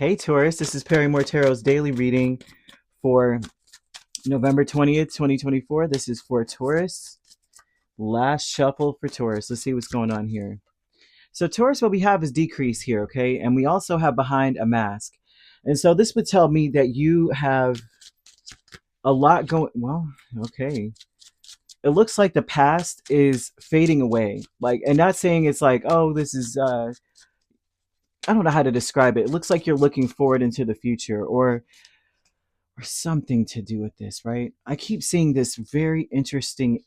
Hey Taurus, this is Perrymore Tarot's daily reading for November 20th, 2024. This is for Taurus. Last shuffle for Taurus. Let's see what's going on here. So Taurus, what we have is decrease here, okay? And we also have behind a mask. And so this would tell me that you have a lot going, well, okay. It looks like the past is fading away. Like, and not saying it's like, oh, this is I don't know how to describe it. It looks like you're looking forward into the future, or something to do with this, right? I keep seeing this very interesting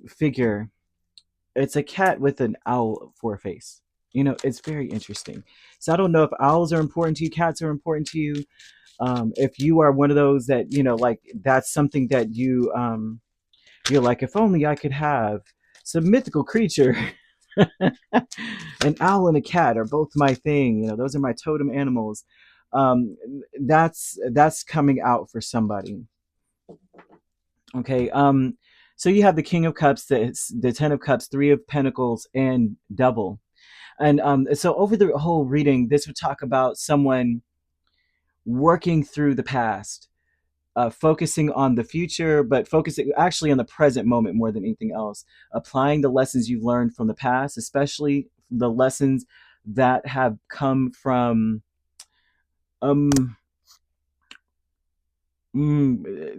figure. It's a cat with an owl for a face. You know, it's very interesting. So I don't know if owls are important to you, cats are important to you. If you are one of those that, you know, like that's something that you're like, if only I could have some mythical creature. An owl and a cat are both my thing. You know, those are my totem animals. Um, that's coming out for somebody. Okay. So you have the King of Cups, the Ten of Cups, Three of Pentacles, and Double. And so over the whole reading, this would talk about someone working through the past, focusing on the future, but focusing actually on the present moment more than anything else. Applying the lessons you've learned from the past, especially the lessons that have come from um,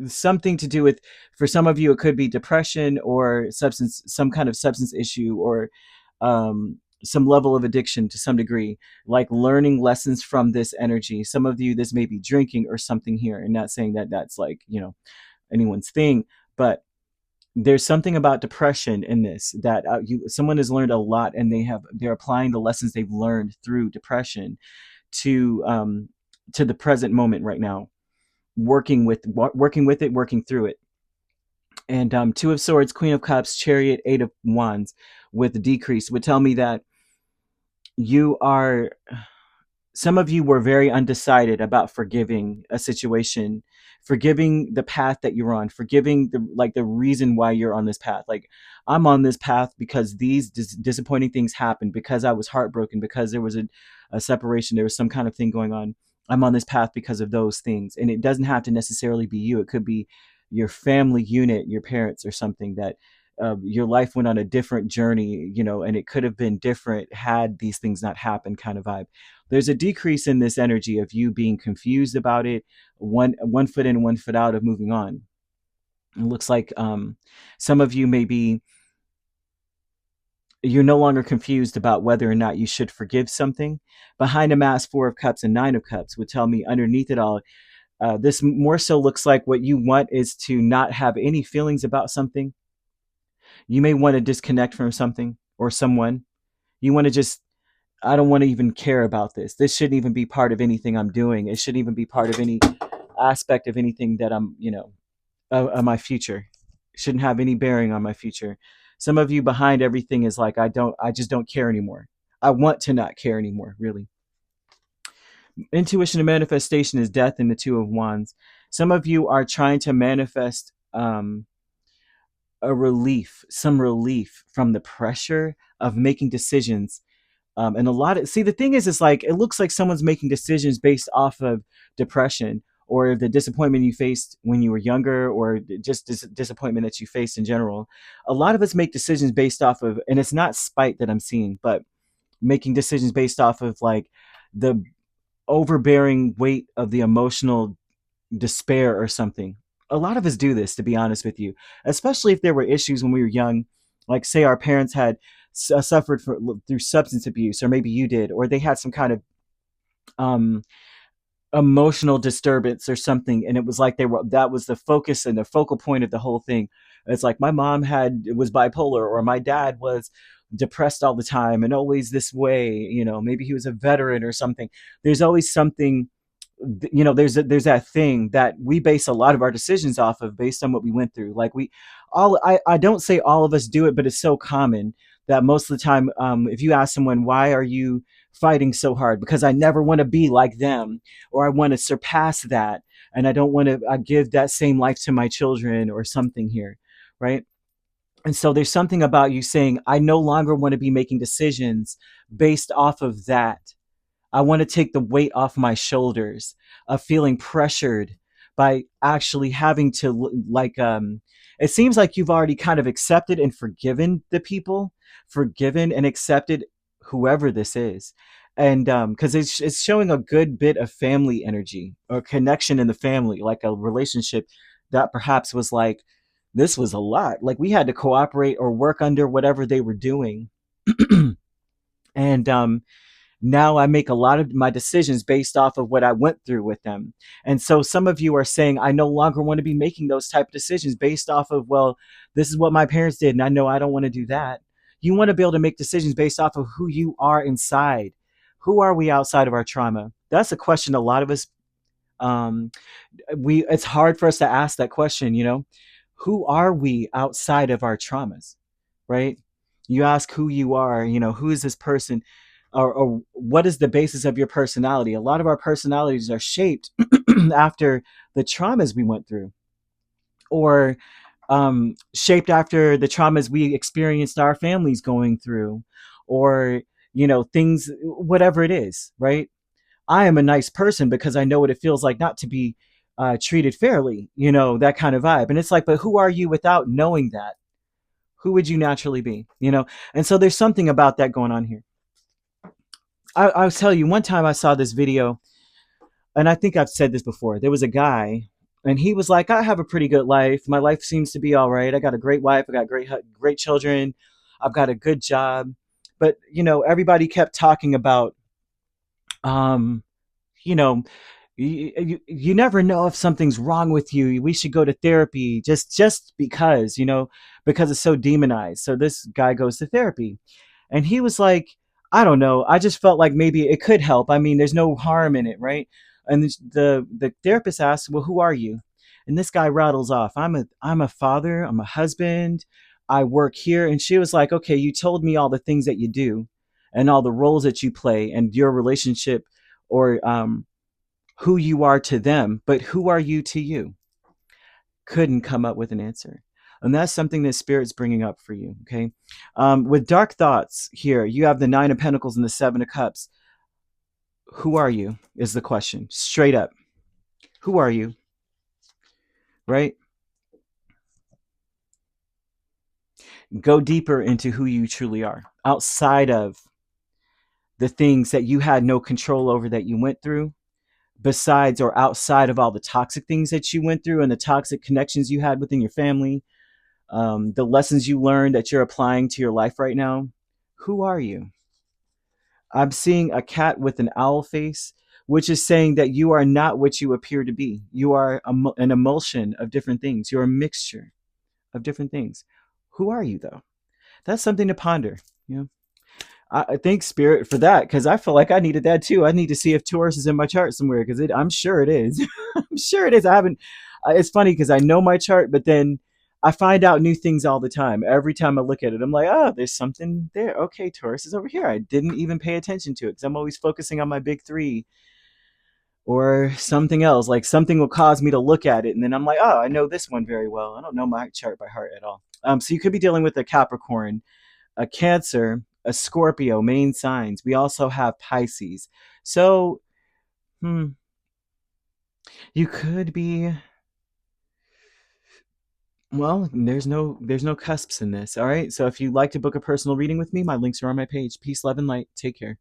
something to do with, for some of you, it could be depression or some kind of substance issue, or some level of addiction to some degree, like learning lessons from this energy. Some of you, this may be drinking or something here, and not saying that that's like, you know, anyone's thing, but there's something about depression in this that someone has learned a lot, and they're applying the lessons they've learned through depression to the present moment right now, working through it. And Two of Swords, Queen of Cups, Chariot, Eight of Wands with the decrease would tell me that you are, some of you were very undecided about forgiving a situation, forgiving the path that you're on, forgiving the reason why you're on this path. Like, I'm on this path because these disappointing things happened, because I was heartbroken, because there was a separation, there was some kind of thing going on. I'm on this path because of those things. And it doesn't have to necessarily be you. It could be your family unit, your parents, or something that your life went on a different journey, you know, and it could have been different had these things not happened, kind of vibe. There's a decrease in this energy of you being confused about it, one foot in, one foot out of moving on. It looks like some of you, maybe you're no longer confused about whether or not you should forgive something. Behind a mask, Four of Cups and Nine of Cups would tell me underneath it all, this more so looks like what you want is to not have any feelings about something. You may want to disconnect from something or someone. You want to just, I don't want to even care about this. This shouldn't even be part of anything I'm doing. It shouldn't even be part of any aspect of anything that I'm, you know, of my future. It shouldn't have any bearing on my future. Some of you behind everything is like, I just don't care anymore. I want to not care anymore, really. Intuition and manifestation is Death and the Two of Wands. Some of you are trying to manifest some relief from the pressure of making decisions. And a lot of, see, the thing is, it's like, it looks like someone's making decisions based off of depression, or the disappointment you faced when you were younger, or just disappointment that you faced in general. A lot of us make decisions based off of, and it's not spite that I'm seeing, but making decisions based off of like the overbearing weight of the emotional despair or something. A lot of us do this, to be honest with you, especially if there were issues when we were young. Like, say our parents had suffered through substance abuse, or maybe you did, or they had some kind of um, emotional disturbance or something, and it was like that was the focus and the focal point of the whole thing. It's like, my mom was bipolar, or my dad was depressed all the time and always this way, you know, maybe he was a veteran or something. There's always something, you know, there's that thing that we base a lot of our decisions off of, based on what we went through. Like, I don't say all of us do it, but it's so common that most of the time, if you ask someone, why are you fighting so hard? Because I never want to be like them, or I want to surpass that, and I don't want to give that same life to my children, or something here, right? And so there's something about you saying, I no longer want to be making decisions based off of that. I want to take the weight off my shoulders of feeling pressured by actually having to it seems like you've already kind of accepted and forgiven the people, forgiven and accepted whoever this is. And because it's showing a good bit of family energy or connection in the family, like a relationship that perhaps was like, this was a lot. Like we had to cooperate or work under whatever they were doing. And now I make a lot of my decisions based off of what I went through with them. And so some of you are saying, I no longer want to be making those type of decisions based off of, well, this is what my parents did. And I know I don't want to do that. You want to be able to make decisions based off of who you are inside. Who are we outside of our trauma? That's a question a lot of us, um, it's hard for us to ask that question, you know, who are we outside of our traumas, right? You ask who you are, you know, who is this person, or what is the basis of your personality? A lot of our personalities are shaped after the traumas we went through, or shaped after the traumas we experienced our families going through, or, you know, things, whatever it is, right? I am a nice person because I know what it feels like not to be treated fairly, you know, that kind of vibe. And it's like, but who are you without knowing that? Who would you naturally be, you know? And so there's something about that going on here. I'll tell you, one time I saw this video, and I think I've said this before. There was a guy, and he was like, I have a pretty good life. My life seems to be all right. I got a great wife. I got great children. I've got a good job. But, you know, everybody kept talking about, um, you know, you never know if something's wrong with you. We should go to therapy just because, you know, because it's so demonized. So this guy goes to therapy, and he was like, I don't know, I just felt like maybe it could help. I mean, there's no harm in it, right? And the therapist asked, well, who are you? And this guy rattles off, I'm a father, I'm a husband, I work here. And she was like, okay, you told me all the things that you do and all the roles that you play and your relationship, or who you are to them, but who are you to you? Couldn't come up with an answer. And that's something that Spirit's bringing up for you, okay? With dark thoughts here, you have the Nine of Pentacles and the Seven of Cups. Who are you is the question, straight up. Who are you, right? Go deeper into who you truly are, outside of the things that you had no control over that you went through, besides or outside of all the toxic things that you went through and the toxic connections you had within your family, the lessons you learned that you're applying to your life right now. Who are you? I'm seeing a cat with an owl face, which is saying that you are not what you appear to be. You are an emulsion of different things. You're a mixture of different things. Who are you, though? That's something to ponder. You know, I thank Spirit for that, because I feel like I needed that too. I need to see if Taurus is in my chart somewhere, because I'm sure it is. I'm sure it is. I haven't. It's funny because I know my chart, but then I find out new things all the time. Every time I look at it, I'm like, oh, there's something there. Okay, Taurus is over here. I didn't even pay attention to it because I'm always focusing on my big three or something else. Like something will cause me to look at it, and then I'm like, oh, I know this one very well. I don't know my chart by heart at all. So you could be dealing with a Capricorn, a Cancer, a Scorpio, main signs. We also have Pisces. So, you could be, well, there's no cusps in this. All right. So if you'd like to book a personal reading with me, my links are on my page. Peace, love, and light. Take care.